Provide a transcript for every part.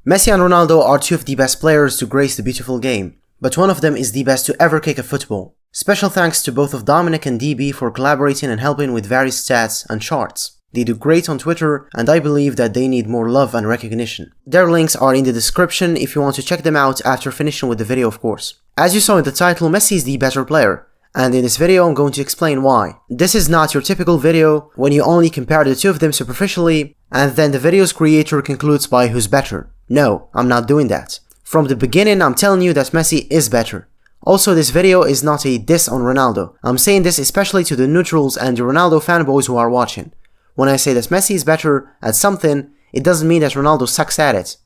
Messi and Ronaldo are two of the best players to grace the beautiful game, but one of them is the best to ever kick a football. Special thanks to both of Dominic and DB for collaborating and helping with various stats and charts. They do great on Twitter, and I believe that they need more love and recognition. Their links are in the description if you want to check them out after finishing with the video, of course. As you saw in the title, Messi is the better player, and in this video I'm going to explain why. This is not your typical video when you only compare the two of them superficially, and then the video's creator concludes by who's better. No, I'm not doing that. From the beginning I'm telling you that Messi is better. Also, this video is not a diss on Ronaldo. I'm saying this especially to the neutrals and the Ronaldo fanboys who are watching. When I say that Messi is better at something, it doesn't mean that Ronaldo sucks at it.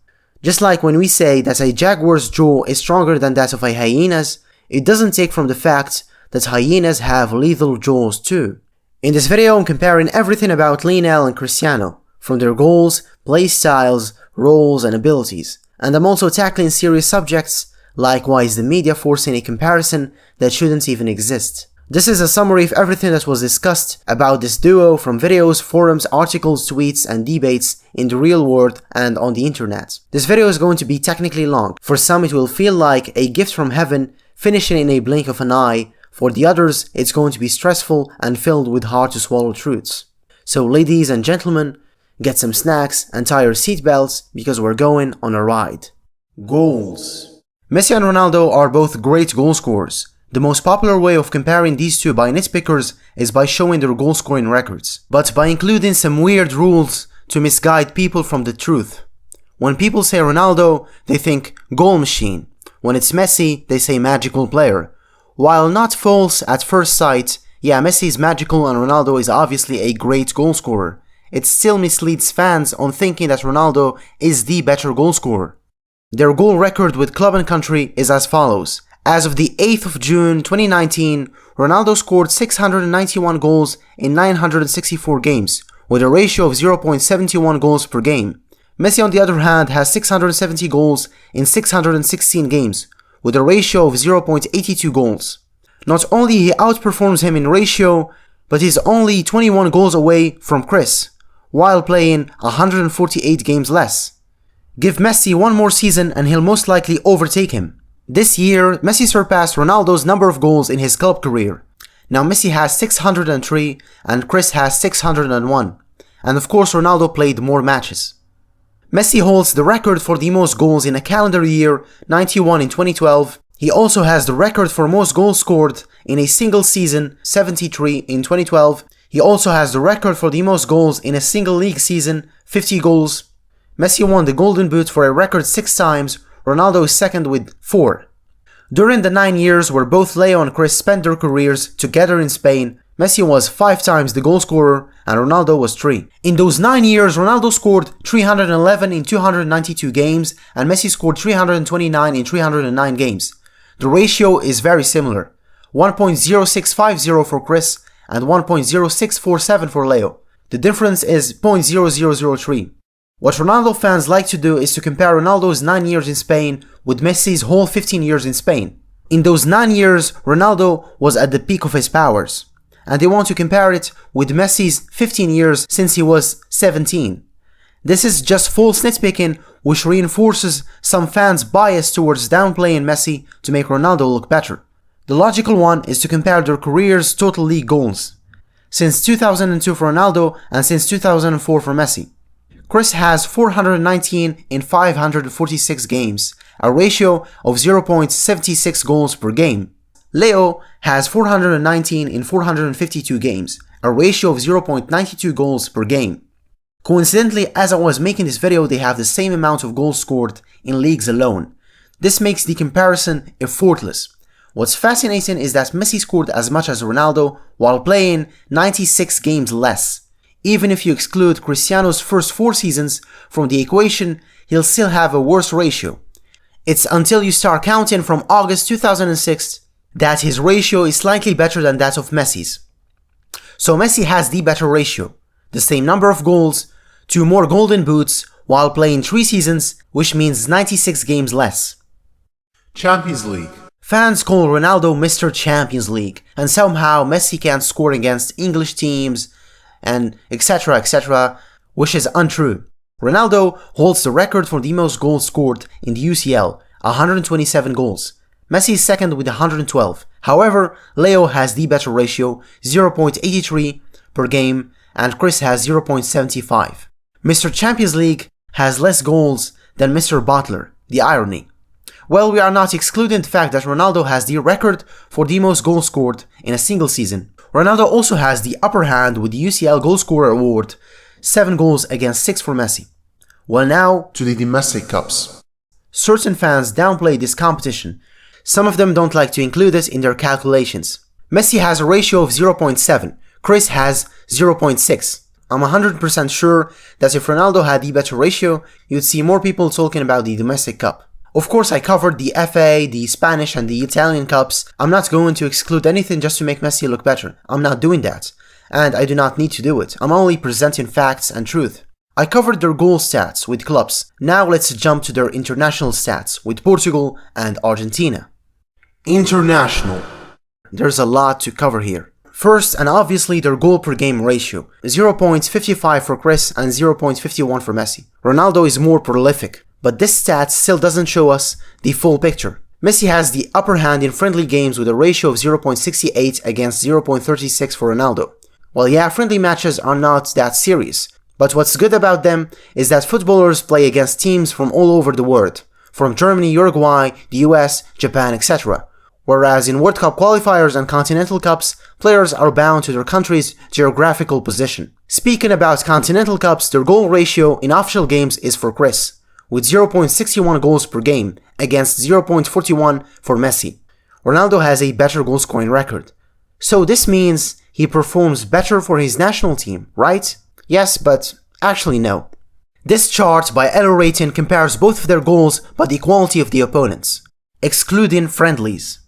Just like when we say that a jaguar's jaw is stronger than that of a hyena's, it doesn't take from the fact that hyenas have lethal jaws too. In this video I'm comparing everything about Lionel and Cristiano, from their goals, play styles, roles and abilities. And I'm also tackling serious subjects like why is the media forcing a comparison that shouldn't even exist. This is a summary of everything that was discussed about this duo from videos, forums, articles, tweets and debates in the real world and on the internet. This video is going to be technically long. For some it will feel like a gift from heaven finishing in a blink of an eye. For the others it's going to be stressful and filled with hard to swallow truths. So ladies and gentlemen, get some snacks and tie your seatbelts because we're going on a ride. Goals. Messi and Ronaldo are both great goal scorers. The most popular way of comparing these two by nitpickers is by showing their goal scoring records, but by including some weird rules to misguide people from the truth. When people say Ronaldo, they think goal machine. When it's Messi, they say magical player. While not false at first sight, yeah, Messi is magical and Ronaldo is obviously a great goal scorer. It still misleads fans on thinking that Ronaldo is the better goal scorer. Their goal record with club and country is as follows. As of the 8th of June 2019, Ronaldo scored 691 goals in 964 games, with a ratio of 0.71 goals per game. Messi on the other hand has 670 goals in 616 games, with a ratio of 0.82 goals. Not only he outperforms him in ratio, but he's only 21 goals away from Chris, while playing 148 games less. Give Messi one more season and he'll most likely overtake him. This year, Messi surpassed Ronaldo's number of goals in his club career. Now Messi has 603 and Chris has 601. And of course Ronaldo played more matches. Messi holds the record for the most goals in a calendar year, 91 in 2012. He also has the record for most goals scored in a single season, 73 in 2012. He also has the record for the most goals in a single league season, 50 goals. Messi won the Golden Boot for a record 6 times, Ronaldo is second with 4. During the 9 years where both Leo and Chris spent their careers together in Spain, Messi was 5 times the goal scorer and Ronaldo was 3. In those 9 years, Ronaldo scored 311 in 292 games and Messi scored 329 in 309 games. The ratio is very similar, 1.0650 for Chris and 1.0647 for Leo. The difference is 0.0003. What Ronaldo fans like to do is to compare Ronaldo's 9 years in Spain with Messi's whole 15 years in Spain. In those 9 years, Ronaldo was at the peak of his powers, and they want to compare it with Messi's 15 years since he was 17. This is just false nitpicking which reinforces some fans' bias towards downplaying Messi to make Ronaldo look better. The logical one is to compare their careers' total league goals, since 2002 for Ronaldo and since 2004 for Messi. Chris has 419 in 546 games, a ratio of 0.76 goals per game. Leo has 419 in 452 games, a ratio of 0.92 goals per game. Coincidentally, as I was making this video, they have the same amount of goals scored in leagues alone. This makes the comparison effortless. What's fascinating is that Messi scored as much as Ronaldo while playing 96 games less. Even if you exclude Cristiano's first 4 seasons from the equation, he'll still have a worse ratio. It's until you start counting from August 2006 that his ratio is slightly better than that of Messi's. So Messi has the better ratio, the same number of goals, 2 more golden boots while playing 3 seasons, which means 96 games less. Champions League. Fans call Ronaldo Mr. Champions League, and somehow Messi can't score against English teams, and etc, which is untrue. Ronaldo holds the record for the most goals scored in the UCL, 127 goals. Messi is second with 112. However, Leo has the better ratio, 0.83 per game, and Chris has 0.75. Mr. Champions League has less goals than Mr. Butler. The irony. Well, we are not excluding the fact that Ronaldo has the record for the most goals scored in a single season. Ronaldo also has the upper hand with the UCL Goalscorer Award, 7 goals against 6 for Messi. Well, now to the domestic cups. Certain fans downplay this competition. Some of them don't like to include it in their calculations. Messi has a ratio of 0.7, Chris has 0.6. I'm 100% sure that if Ronaldo had the better ratio, you'd see more people talking about the domestic cup. Of course, I covered the FA, the Spanish and the Italian cups. I'm not going to exclude anything just to make Messi look better. I'm not doing that. And I do not need to do it. I'm only presenting facts and truth. I covered their goal stats with clubs. Now let's jump to their international stats with Portugal and Argentina. International. There's a lot to cover here. First, and obviously, their goal per game ratio, 0.55 for Chris and 0.51 for Messi. Ronaldo is more prolific, but this stat still doesn't show us the full picture. Messi has the upper hand in friendly games with a ratio of 0.68 against 0.36 for Ronaldo. Well, yeah, friendly matches are not that serious, but what's good about them is that footballers play against teams from all over the world, from Germany, Uruguay, the US, Japan, etc. Whereas in World Cup qualifiers and Continental Cups, players are bound to their country's geographical position. Speaking about Continental Cups, their goal ratio in official games is for Chris, with 0.61 goals per game against 0.41 for Messi. Ronaldo has a better goal scoring record. So this means he performs better for his national team, right? Yes, but actually no. This chart by Elo Rating compares both of their goals by the quality of the opponents, excluding friendlies.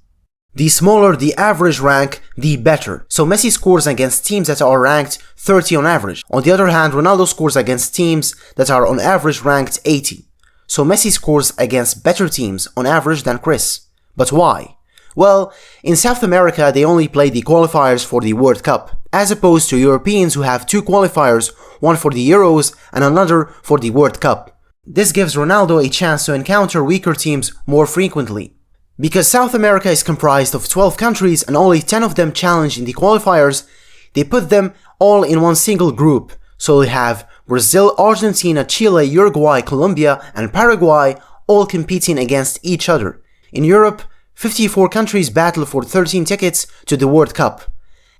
The smaller the average rank, the better. So Messi scores against teams that are ranked 30 on average. On the other hand, Ronaldo scores against teams that are on average ranked 80. So Messi scores against better teams on average than Chris. But why? Well, in South America they only play the qualifiers for the World Cup, as opposed to Europeans who have 2 qualifiers, one for the Euros and another for the World Cup. This gives Ronaldo a chance to encounter weaker teams more frequently. Because South America is comprised of 12 countries and only 10 of them challenge in the qualifiers, they put them all in one single group. So we have Brazil, Argentina, Chile, Uruguay, Colombia, and Paraguay all competing against each other. In Europe, 54 countries battle for 13 tickets to the World Cup.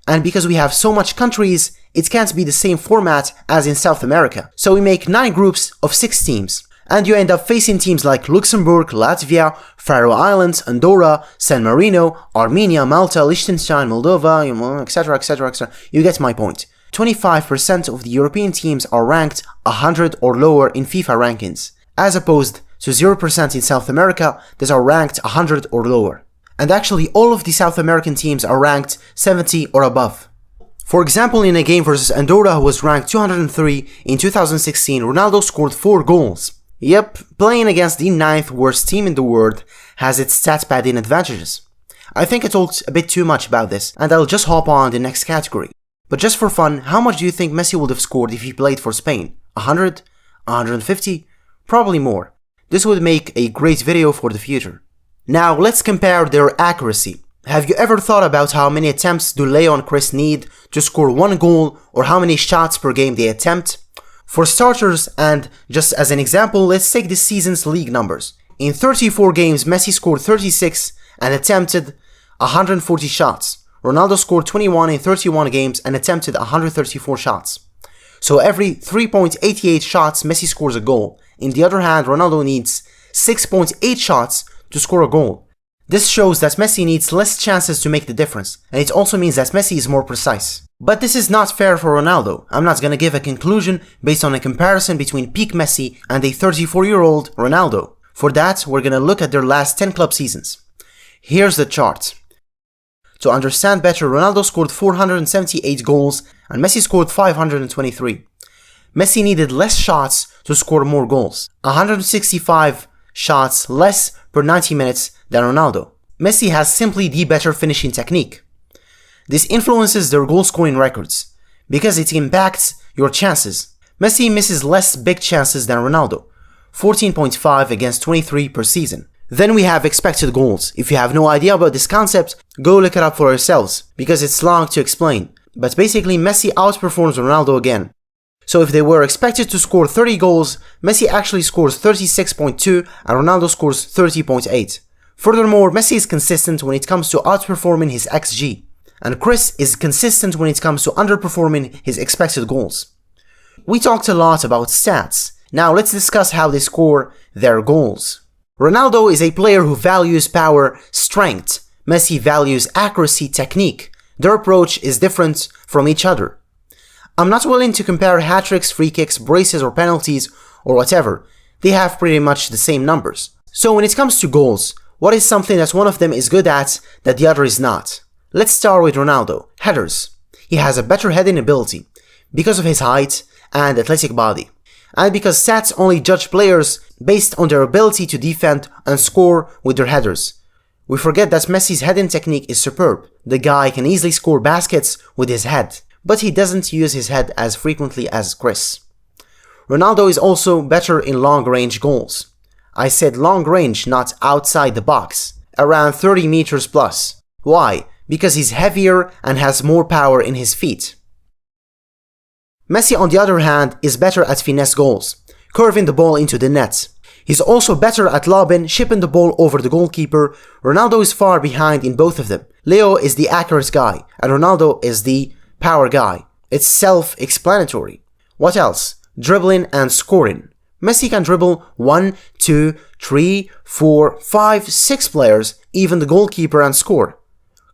And because we have so much countries, it can't be the same format as in South America. So we make 9 groups of 6 teams. And you end up facing teams like Luxembourg, Latvia, Faroe Islands, Andorra, San Marino, Armenia, Malta, Liechtenstein, Moldova, etc, etc, etc. You get my point. 25% of the European teams are ranked 100 or lower in FIFA rankings, as opposed to 0% in South America that are ranked 100 or lower. And actually all of the South American teams are ranked 70 or above. For example, in a game versus Andorra, who was ranked 203 in 2016, Ronaldo scored 4 goals. Yep, playing against the 9th worst team in the world has its stat padding advantages. I think I talked a bit too much about this, and I'll just hop on the next category. But just for fun, how much do you think Messi would have scored if he played for Spain? 100? 150? Probably more. This would make a great video for the future. Now let's compare their accuracy. Have you ever thought about how many attempts do Leo and Chris need to score 1 goal, or how many shots per game they attempt? For starters, and just as an example, let's take this season's league numbers. In 34 games, Messi scored 36 and attempted 140 shots. Ronaldo scored 21 in 31 games and attempted 134 shots. So every 3.88 shots, Messi scores a goal. On the other hand, Ronaldo needs 6.8 shots to score a goal. This shows that Messi needs less chances to make the difference, and it also means that Messi is more precise. But this is not fair for Ronaldo. I'm not gonna give a conclusion based on a comparison between peak Messi and a 34-year-old Ronaldo. For that, we're gonna look at their last 10 club seasons. Here's the chart. To understand better, Ronaldo scored 478 goals and Messi scored 523. Messi needed less shots to score more goals. 165 shots less per 90 minutes than Ronaldo. Messi has simply the better finishing technique. This influences their goal scoring records, because it impacts your chances. Messi misses less big chances than Ronaldo, 14.5 against 23 per season. Then we have expected goals. If you have no idea about this concept, go look it up for yourselves, because it's long to explain. But basically Messi outperforms Ronaldo again. So if they were expected to score 30 goals, Messi actually scores 36.2 and Ronaldo scores 30.8. Furthermore, Messi is consistent when it comes to outperforming his XG, and Chris is consistent when it comes to underperforming his expected goals. We talked a lot about stats. Now let's discuss how they score their goals. Ronaldo is a player who values power, strength. Messi values accuracy, technique. Their approach is different from each other. I'm not willing to compare hat-tricks, free kicks, braces or penalties or whatever. They have pretty much the same numbers. So when it comes to goals, what is something that one of them is good at that the other is not? Let's start with Ronaldo. Headers. He has a better heading ability because of his height and athletic body, and because stats only judge players based on their ability to defend and score with their headers. We forget that Messi's heading technique is superb. The guy can easily score baskets with his head, but he doesn't use his head as frequently as Chris. Ronaldo is also better in long-range goals. I said long-range, not outside the box, around 30 meters plus. Why? Because he's heavier and has more power in his feet. Messi, on the other hand, is better at finesse goals, curving the ball into the net. He's also better at lobbing, shipping the ball over the goalkeeper. Ronaldo is far behind in both of them. Leo is the accurate guy, and Ronaldo is the power guy. It's self-explanatory. What else? Dribbling and scoring. Messi can dribble 1, 2, 3, 4, 5, 6 players, even the goalkeeper, and score.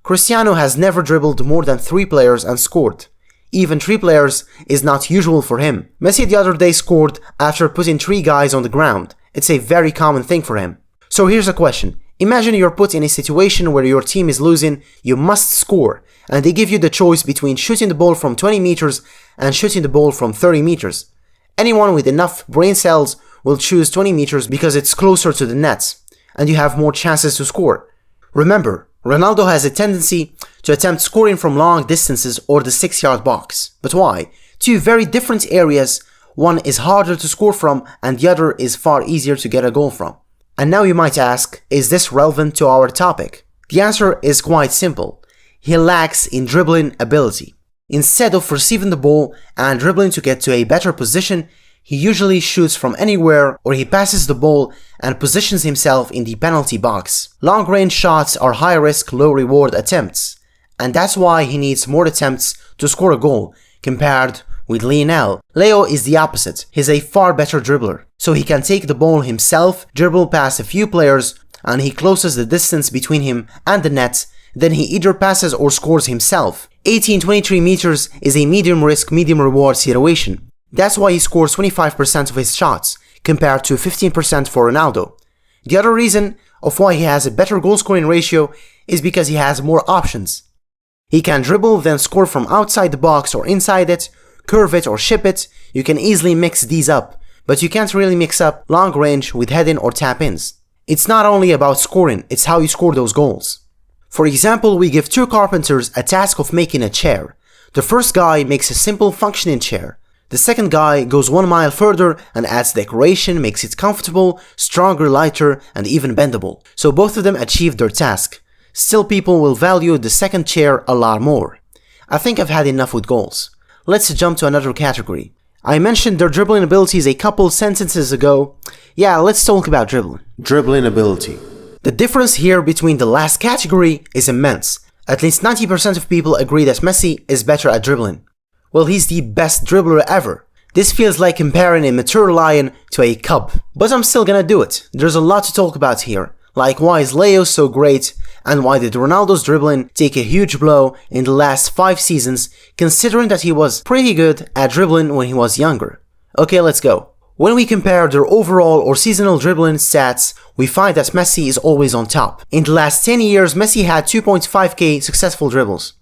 Cristiano has never dribbled more than 3 players and scored. Even 3 players is not usual for him. Messi the other day scored after putting 3 guys on the ground. It's a very common thing for him. So here's a question. Imagine you're put in a situation where your team is losing, you must score, and they give you the choice between shooting the ball from 20 meters and shooting the ball from 30 meters. Anyone with enough brain cells will choose 20 meters because it's closer to the net, and you have more chances to score. Remember, Ronaldo has a tendency to attempt scoring from long distances or the 6-yard box. But why? 2 very different areas. One is harder to score from and the other is far easier to get a goal from. And now you might ask, is this relevant to our topic? The answer is quite simple. He lacks in dribbling ability. Instead of receiving the ball and dribbling to get to a better position, he usually shoots from anywhere, or he passes the ball and positions himself in the penalty box. Long-range shots are high-risk, low-reward attempts, and that's why he needs more attempts to score a goal compared with Lionel. Leo is the opposite. He's a far better dribbler, so he can take the ball himself, dribble past a few players, and he closes the distance between him and the net. Then he either passes or scores himself. 18-23 meters is a medium risk, medium reward situation. That's why he scores 25% of his shots, compared to 15% for Ronaldo. The other reason of why he has a better goal scoring ratio is because he has more options. He can dribble, then score from outside the box or inside it, curve it or ship it. You can easily mix these up, but you can't really mix up long range with head-in or tap-ins. It's not only about scoring, it's how you score those goals. For example, we give 2 carpenters a task of making a chair. The first guy makes a simple functioning chair. The second guy goes 1 mile further and adds decoration, makes it comfortable, stronger, lighter, and even bendable. So both of them achieved their task. Still, people will value the second chair a lot more. I think I've had enough with goals. Let's jump to another category. I mentioned their dribbling abilities a couple sentences ago. Yeah, let's talk about dribbling. Dribbling ability. The difference here between the last category is immense. At least 90% of people agree that Messi is better at dribbling. Well, he's the best dribbler ever. This feels like comparing a mature lion to a cub. But I'm still gonna do it. There's a lot to talk about here. Like, why is Leo so great? And why did Ronaldo's dribbling take a huge blow in the last 5 seasons, considering that he was pretty good at dribbling when he was younger? Okay, let's go. When we compare their overall or seasonal dribbling stats, we find that Messi is always on top. In the last 10 years, Messi had 2.5k successful dribbles,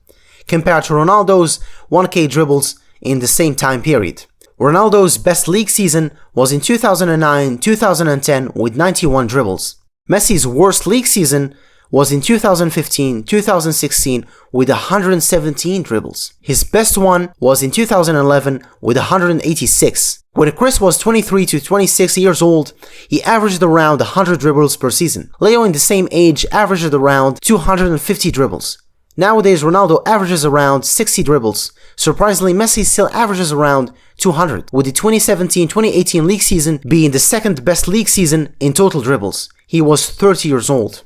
compared to Ronaldo's 1k dribbles in the same time period. Ronaldo's best league season was in 2009-2010 with 91 dribbles. Messi's worst league season was in 2015-2016 with 117 dribbles. His best one was in 2011 with 186. When Chris was 23 to 26 years old, he averaged around 100 dribbles per season. Leo in the same age averaged around 250 dribbles. Nowadays, Ronaldo averages around 60 dribbles. Surprisingly, Messi still averages around 200, with the 2017-2018 league season being the second best league season in total dribbles. He was 30 years old.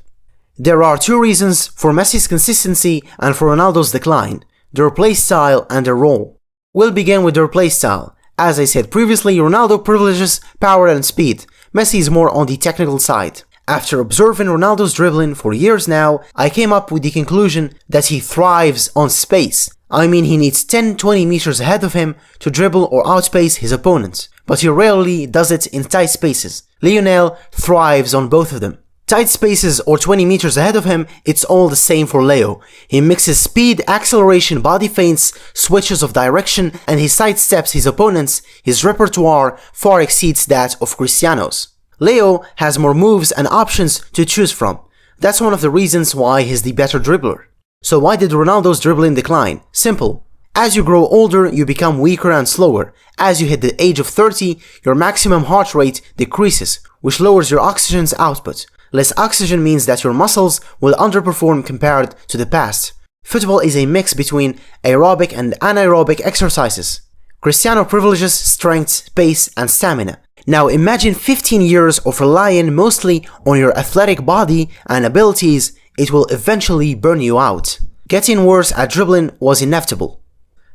There are two reasons for Messi's consistency and for Ronaldo's decline: their play style and their role. We'll begin with their play style. As I said previously, Ronaldo privileges power and speed. Messi is more on the technical side. After observing Ronaldo's dribbling for years now, I came up with the conclusion that he thrives on space. I mean, he needs 10-20 meters ahead of him to dribble or outspace his opponents, but he rarely does it in tight spaces. Lionel thrives on both of them. Tight spaces or 20 meters ahead of him, it's all the same for Leo. He mixes speed, acceleration, body feints, switches of direction, and he sidesteps his opponents. His repertoire far exceeds that of Cristiano's. Leo has more moves and options to choose from. That's one of the reasons why he's the better dribbler. So why did Ronaldo's dribbling decline? Simple. As you grow older, you become weaker and slower. As you hit the age of 30, your maximum heart rate decreases, which lowers your oxygen's output. Less oxygen means that your muscles will underperform compared to the past. Football is a mix between aerobic and anaerobic exercises. Cristiano privileges strength, pace, and stamina. Now imagine 15 years of relying mostly on your athletic body and abilities. It will eventually burn you out. Getting worse at dribbling was inevitable.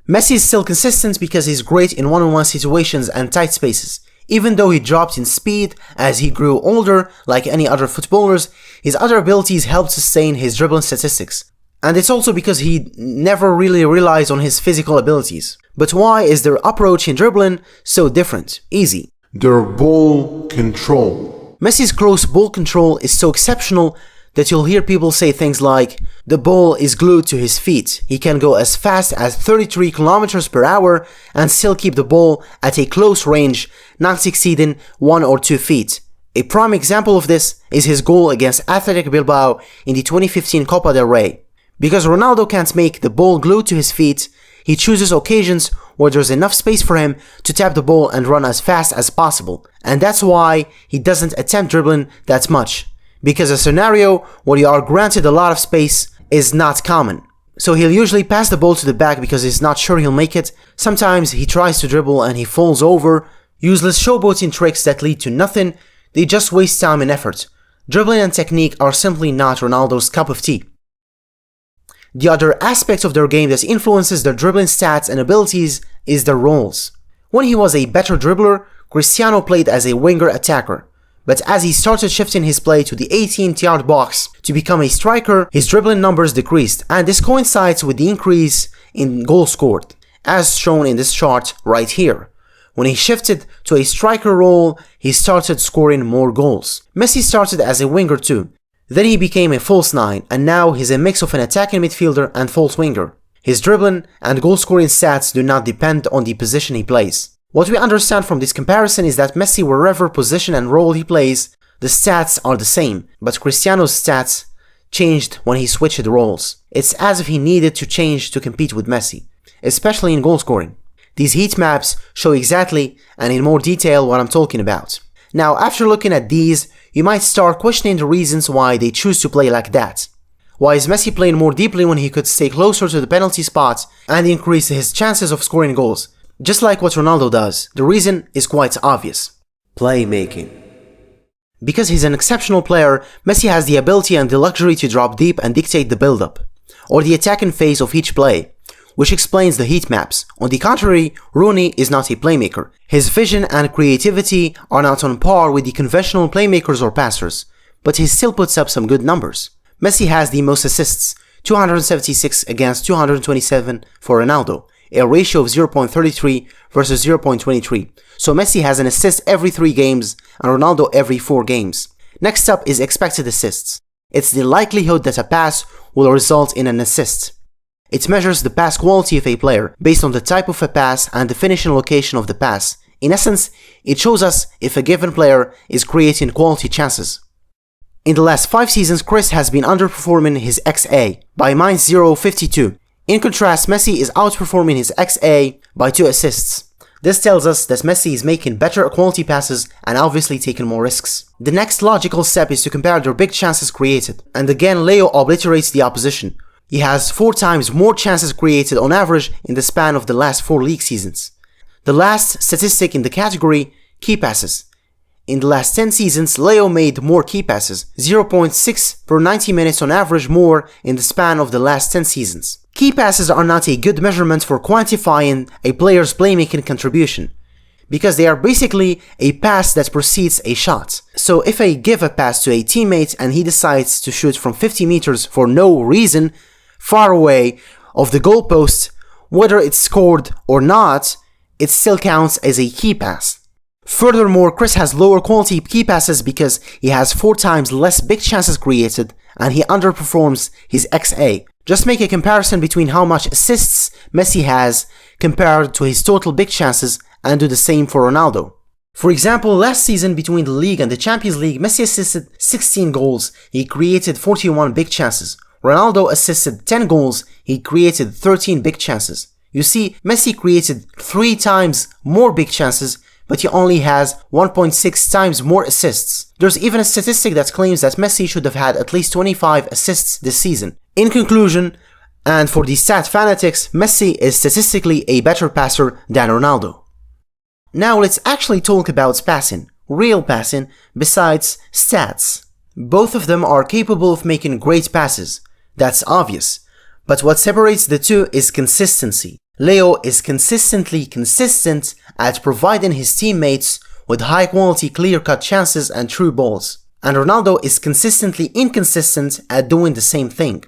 Messi is still consistent because he's great in one-on-one situations and tight spaces. Even though he dropped in speed as he grew older, like any other footballers, his other abilities helped sustain his dribbling statistics. And it's also because he never really relies on his physical abilities. But why is their approach in dribbling so different? Easy. Their ball control. Messi's close ball control is so exceptional that you'll hear people say things like, the ball is glued to his feet. He can go as fast as 33 kilometers per hour and still keep the ball at a close range, not exceeding 1 or 2 feet. A prime example of this is his goal against Athletic Bilbao in the 2015 Copa del Rey. Because Ronaldo can't make the ball glued to his feet, he chooses occasions where there's enough space for him to tap the ball and run as fast as possible. And that's why he doesn't attempt dribbling that much. Because a scenario where you are granted a lot of space is not common. So he'll usually pass the ball to the back because he's not sure he'll make it. Sometimes he tries to dribble and he falls over. Useless showboating tricks that lead to nothing. They just waste time and effort. Dribbling and technique are simply not Ronaldo's cup of tea. The other aspect of their game that influences their dribbling stats and abilities is their roles. When he was a better dribbler, Cristiano played as a winger attacker. But as he started shifting his play to the 18th-yard box to become a striker, his dribbling numbers decreased, and this coincides with the increase in goals scored, as shown in this chart right here. When he shifted to a striker role, he started scoring more goals. Messi started as a winger too. Then he became a false 9, and now he's a mix of an attacking midfielder and false winger. His dribbling and goal-scoring stats do not depend on the position he plays. What we understand from this comparison is that Messi, wherever position and role he plays, the stats are the same, but Cristiano's stats changed when he switched roles. It's as if he needed to change to compete with Messi, especially in goal-scoring. These heat maps show exactly and in more detail what I'm talking about. Now, after looking at these, you might start questioning the reasons why they choose to play like that. Why is Messi playing more deeply when he could stay closer to the penalty spot and increase his chances of scoring goals? Just like what Ronaldo does, the reason is quite obvious. Playmaking. Because he's an exceptional player, Messi has the ability and the luxury to drop deep and dictate the build-up, or the attacking phase of each play, which explains the heat maps. On the contrary, Rooney is not a playmaker. His vision and creativity are not on par with the conventional playmakers or passers, but he still puts up some good numbers. Messi has the most assists, 276 against 227 for Ronaldo, a ratio of 0.33 versus 0.23. So Messi has an assist every 3 games and Ronaldo every 4 games. Next up is expected assists. It's the likelihood that a pass will result in an assist. It measures the pass quality of a player based on the type of a pass and the finishing location of the pass. In essence, it shows us if a given player is creating quality chances. In the last 5 seasons, Chris has been underperforming his XA by -0.52. In contrast, Messi is outperforming his XA by 2 assists. This tells us that Messi is making better quality passes and obviously taking more risks. The next logical step is to compare their big chances created, and again Leo obliterates the opposition. He has 4 times more chances created on average in the span of the last 4 league seasons. The last statistic in the category, key passes. In the last 10 seasons, Leo made more key passes, 0.6 per 90 minutes on average more in the span of the last 10 seasons. Key passes are not a good measurement for quantifying a player's playmaking contribution, because they are basically a pass that precedes a shot. So if I give a pass to a teammate and he decides to shoot from 50 meters for no reason, far away of the goalpost, whether it's scored or not, it still counts as a key pass. Furthermore, Chris has lower quality key passes because he has 4 times less big chances created and he underperforms his XA. Just make a comparison between how much assists Messi has compared to his total big chances and do the same for Ronaldo. For example, last season between the league and the Champions League, Messi assisted 16 goals, he created 41 big chances. Ronaldo assisted 10 goals, he created 13 big chances. You see, Messi created 3 times more big chances, but he only has 1.6 times more assists. There's even a statistic that claims that Messi should have had at least 25 assists this season. In conclusion, and for the stat fanatics, Messi is statistically a better passer than Ronaldo. Now let's actually talk about passing, real passing, besides stats. Both of them are capable of making great passes. That's obvious. But what separates the two is consistency. Leo is consistently consistent at providing his teammates with high quality clear-cut chances and true balls. And Ronaldo is consistently inconsistent at doing the same thing.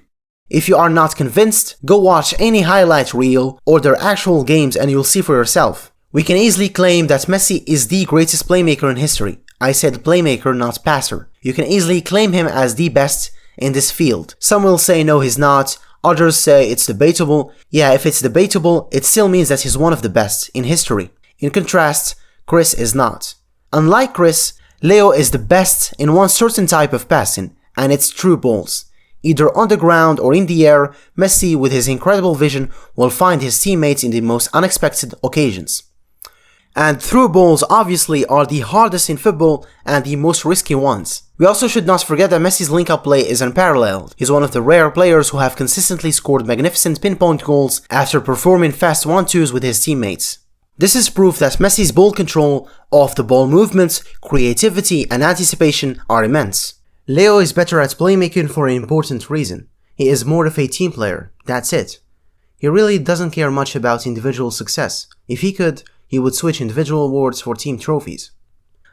If you are not convinced, go watch any highlight reel or their actual games and you'll see for yourself. We can easily claim that Messi is the greatest playmaker in history. I said playmaker, not passer. You can easily claim him as the best in this field. Some will say no, he's not. Others say it's debatable. Yeah, if it's debatable, it still means that he's one of the best in history. In contrast, Chris is not. Unlike Chris, Leo is the best in one certain type of passing, and it's true balls. Either on the ground or in the air, Messi with his incredible vision will find his teammates in the most unexpected occasions. And through balls obviously are the hardest in football and the most risky ones. We also should not forget that Messi's link-up play is unparalleled. He's one of the rare players who have consistently scored magnificent pinpoint goals after performing fast 1-2s with his teammates. This is proof that Messi's ball control, off-the-ball movements, creativity and anticipation are immense. Leo is better at playmaking for an important reason. He is more of a team player, that's it. He really doesn't care much about individual success. If he could, he would switch individual awards for team trophies.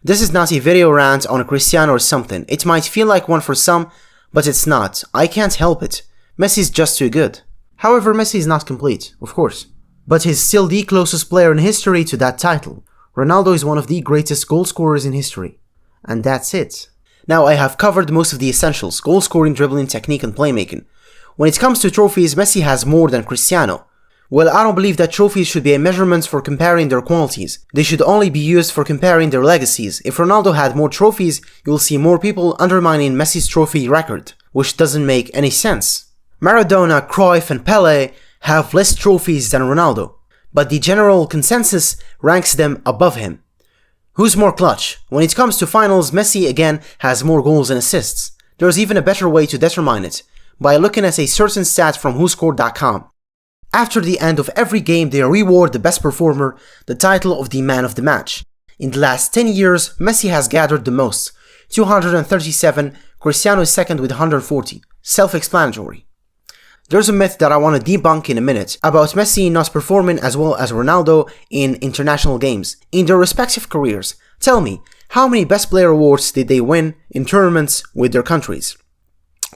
This is not a video rant on Cristiano or something. It might feel like one for some, but it's not. I can't help it. Messi's just too good. However, Messi is not complete, of course. But he's still the closest player in history to that title. Ronaldo is one of the greatest goal scorers in history. And that's it. Now I have covered most of the essentials: goal scoring, dribbling, technique and playmaking. When it comes to trophies, Messi has more than Cristiano. Well, I don't believe that trophies should be a measurement for comparing their qualities. They should only be used for comparing their legacies. If Ronaldo had more trophies, you will see more people undermining Messi's trophy record, which doesn't make any sense. Maradona, Cruyff and Pelé have less trophies than Ronaldo, but the general consensus ranks them above him. Who's more clutch? When it comes to finals, Messi again has more goals and assists. There's even a better way to determine it, by looking at a certain stat from WhoScored.com. After the end of every game, they reward the best performer the title of the man of the match. In the last 10 years, Messi has gathered the most, 237, Cristiano is second with 140. Self-explanatory. There's a myth that I want to debunk in a minute about Messi not performing as well as Ronaldo in international games in their respective careers. Tell me, how many best player awards did they win in tournaments with their countries?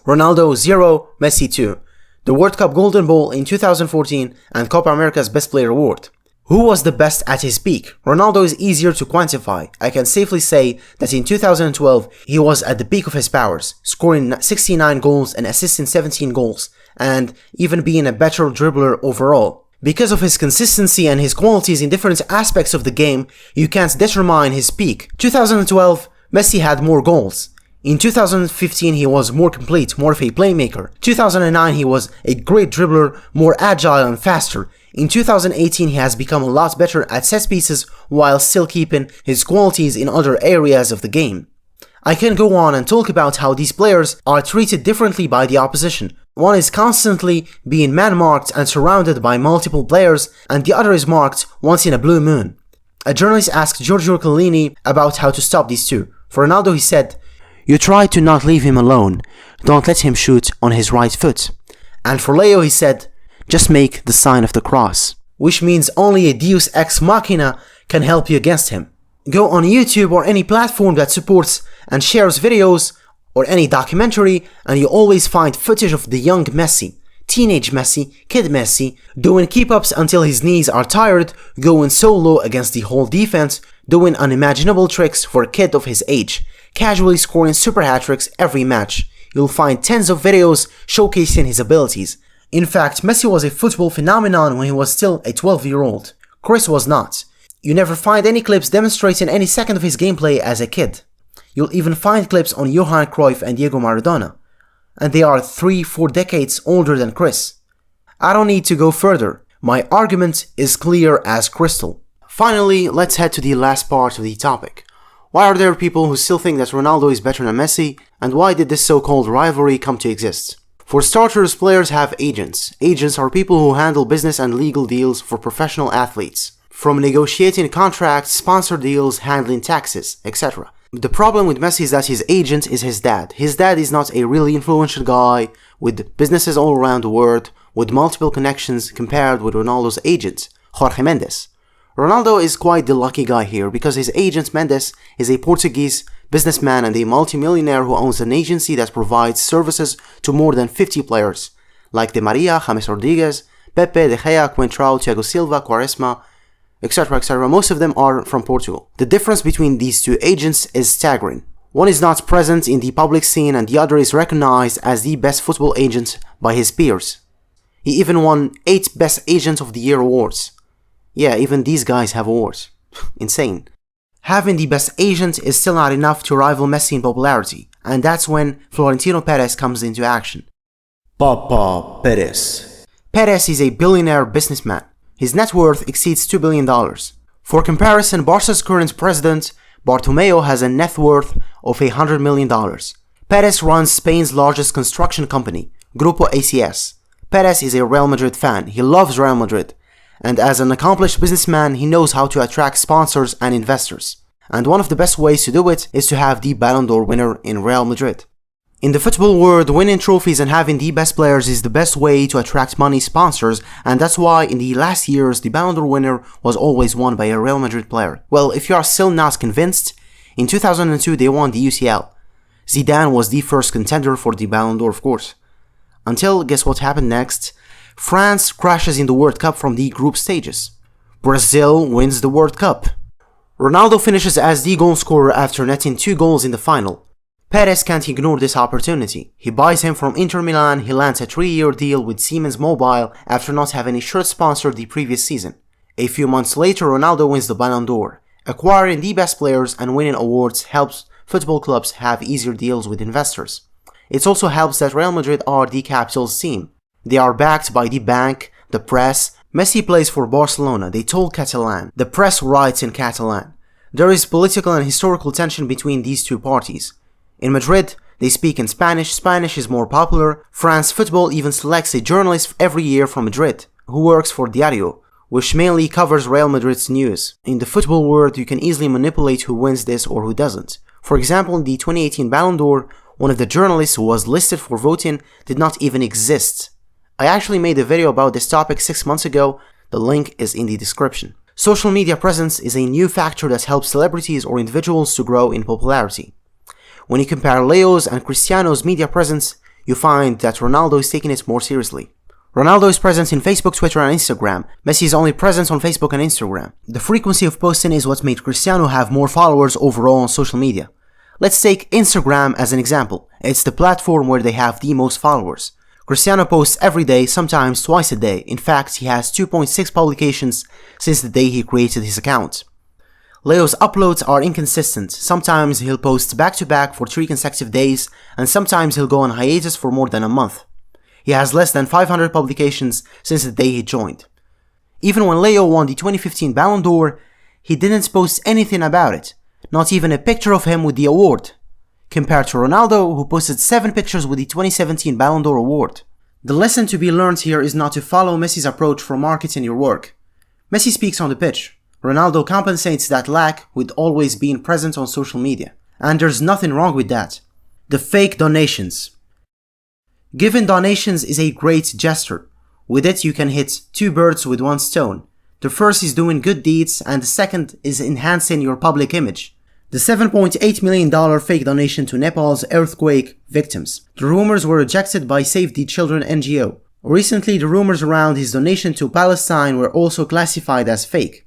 Ronaldo 0, Messi 2. The World Cup Golden Ball in 2014 and Copa America's Best Player Award. Who was the best at his peak? Ronaldo is easier to quantify. I can safely say that in 2012 he was at the peak of his powers, scoring 69 goals and assisting 17 goals, and even being a better dribbler overall. Because of his consistency and his qualities in different aspects of the game, you can't determine his peak. 2012, Messi had more goals. In 2015 he was more complete, more of a playmaker. 2009 he was a great dribbler, more agile and faster. In 2018 he has become a lot better at set pieces while still keeping his qualities in other areas of the game. I can go on and talk about how these players are treated differently by the opposition. One is constantly being man-marked and surrounded by multiple players, and the other is marked once in a blue moon. A journalist asked Giorgio Chiellini about how to stop these two. For Ronaldo he said, "You try to not leave him alone, don't let him shoot on his right foot." And for Leo he said, "Just make the sign of the cross," which means only a deus ex machina can help you against him. Go on YouTube or any platform that supports and shares videos or any documentary and you always find footage of the young Messi, teenage Messi, kid Messi, doing keep-ups until his knees are tired, going solo against the whole defense, doing unimaginable tricks for a kid of his age, casually scoring super hat-tricks every match. You'll find tens of videos showcasing his abilities. In fact, Messi was a football phenomenon when he was still a 12-year-old. Chris was not. You never find any clips demonstrating any second of his gameplay as a kid. You'll even find clips on Johan Cruyff and Diego Maradona. And they are 3-4 decades older than Chris. I don't need to go further. My argument is clear as crystal. Finally, let's head to the last part of the topic. Why are there people who still think that Ronaldo is better than Messi, and why did this so-called rivalry come to exist? For starters, players have agents. Agents are people who handle business and legal deals for professional athletes. From negotiating contracts, sponsor deals, handling taxes, etc. The problem with Messi is that his agent is his dad. His dad is not a really influential guy with businesses all around the world, with multiple connections compared with Ronaldo's agent, Jorge Mendes. Ronaldo is quite the lucky guy here because his agent Mendes is a Portuguese businessman and a multimillionaire who owns an agency that provides services to more than 50 players, like Di Maria, James Rodriguez, Pepe, De Gea, Coentrão, Thiago Silva, Quaresma, etc, etc. Most of them are from Portugal. The difference between these two agents is staggering. One is not present in the public scene and the other is recognized as the best football agent by his peers. He even won 8 Best Agent of the Year awards. Yeah, even these guys have awards. Insane. Having the best agent is still not enough to rival Messi in popularity, and that's when Florentino Perez comes into action. Papa Perez. Perez is a billionaire businessman. His net worth exceeds $2 billion. For comparison, Barca's current president, Bartomeu, has a net worth of $100 million. Perez runs Spain's largest construction company, Grupo ACS. Perez is a Real Madrid fan. He loves Real Madrid. And as an accomplished businessman, he knows how to attract sponsors and investors. And one of the best ways to do it is to have the Ballon d'Or winner in Real Madrid. In the football world, winning trophies and having the best players is the best way to attract money sponsors, and that's why in the last years the Ballon d'Or winner was always won by a Real Madrid player. Well, if you are still not convinced, in 2002 they won the UCL. Zidane was the first contender for the Ballon d'Or, of course. Until, guess what happened next? France crashes in the World Cup from the group stages. Brazil wins the World Cup. Ronaldo finishes as the goal scorer after netting 2 goals in the final. Perez can't ignore this opportunity. He buys him from Inter Milan. He lands a 3-year deal with Siemens Mobile after not having a shirt sponsor the previous season. A few months later, Ronaldo wins the Ballon d'Or. Acquiring the best players and winning awards helps football clubs have easier deals with investors. It also helps that Real Madrid are the capital's team. They are backed by the bank, the press. Messi plays for Barcelona. They talk Catalan. The press writes in Catalan. There is political and historical tension between these two parties. In Madrid, they speak in Spanish. Spanish is more popular. France Football even selects a journalist every year from Madrid, who works for Diario, which mainly covers Real Madrid's news. In the football world, you can easily manipulate who wins this or who doesn't. For example, in the 2018 Ballon d'Or, one of the journalists who was listed for voting did not even exist. I actually made a video about this topic 6 months ago. The link is in the description. Social media presence is a new factor that helps celebrities or individuals to grow in popularity. When you compare Leo's and Cristiano's media presence, you find that Ronaldo is taking it more seriously. Ronaldo is present in Facebook, Twitter, and Instagram. Messi is only present on Facebook and Instagram. The frequency of posting is what made Cristiano have more followers overall on social media. Let's take Instagram as an example. It's the platform where they have the most followers. Cristiano posts every day, sometimes twice a day. In fact, he has 2.6 publications since the day he created his account. Leo's uploads are inconsistent. Sometimes he'll post back-to-back for 3 consecutive days, and sometimes he'll go on hiatus for more than a month. He has less than 500 publications since the day he joined. Even when Leo won the 2015 Ballon d'Or, he didn't post anything about it, not even a picture of him with the award, compared to Ronaldo, who posted 7 pictures with the 2017 Ballon d'Or award. The lesson to be learned here is not to follow Messi's approach for marketing your work. Messi speaks on the pitch. Ronaldo compensates that lack with always being present on social media. And there's nothing wrong with that. The fake donations. Giving donations is a great gesture. With it you can hit 2 birds with 1 stone. The first is doing good deeds and the second is enhancing your public image. The $7.8 million fake donation to Nepal's earthquake victims. The rumors were rejected by Save the Children NGO. Recently, the rumors around his donation to Palestine were also classified as fake.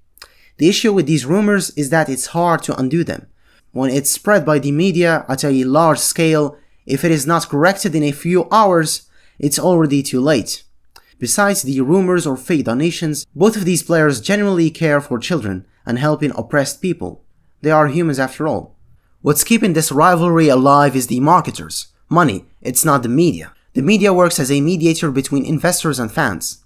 The issue with these rumors is that it's hard to undo them. When it's spread by the media at a large scale, if it is not corrected in a few hours, it's already too late. Besides the rumors or fake donations, both of these players genuinely care for children and helping oppressed people. They are humans after all. What's keeping this rivalry alive is the marketers. Money, it's not the media. The media works as a mediator between investors and fans.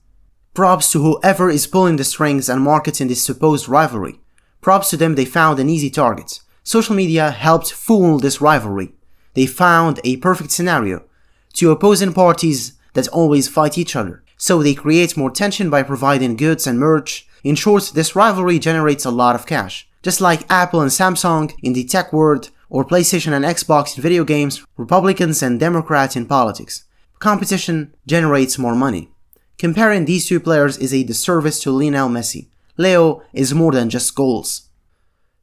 Props to whoever is pulling the strings and marketing this supposed rivalry. Props to them, they found an easy target. Social media helped fool this rivalry. They found a perfect scenario. 2 opposing parties that always fight each other. So they create more tension by providing goods and merch. In short, this rivalry generates a lot of cash. Just like Apple and Samsung in the tech world, or PlayStation and Xbox in video games, Republicans and Democrats in politics. Competition generates more money. Comparing these 2 players is a disservice to Lionel Messi. Leo is more than just goals.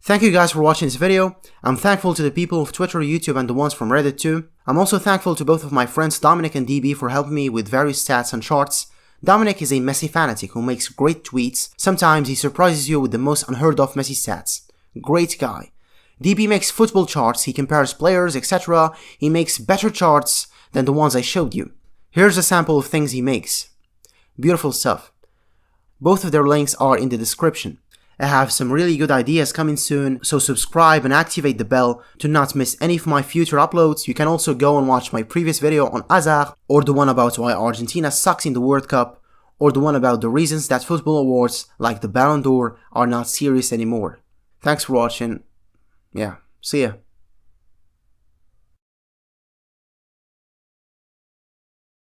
Thank you guys for watching this video. I'm thankful to the people of Twitter, YouTube and the ones from Reddit too. I'm also thankful to both of my friends Dominic and DB for helping me with various stats and charts. Dominic is a Messi fanatic who makes great tweets. Sometimes he surprises you with the most unheard of Messi stats. Great guy. DB makes football charts, he compares players, etc. He makes better charts than the ones I showed you. Here's a sample of things he makes. Beautiful stuff. Both of their links are in the description. I have some really good ideas coming soon, so subscribe and activate the bell to not miss any of my future uploads. You can also go and watch my previous video on Hazard, or the one about why Argentina sucks in the World Cup, or the one about the reasons that football awards like the Ballon d'Or are not serious anymore. Thanks for watching. Yeah, see ya.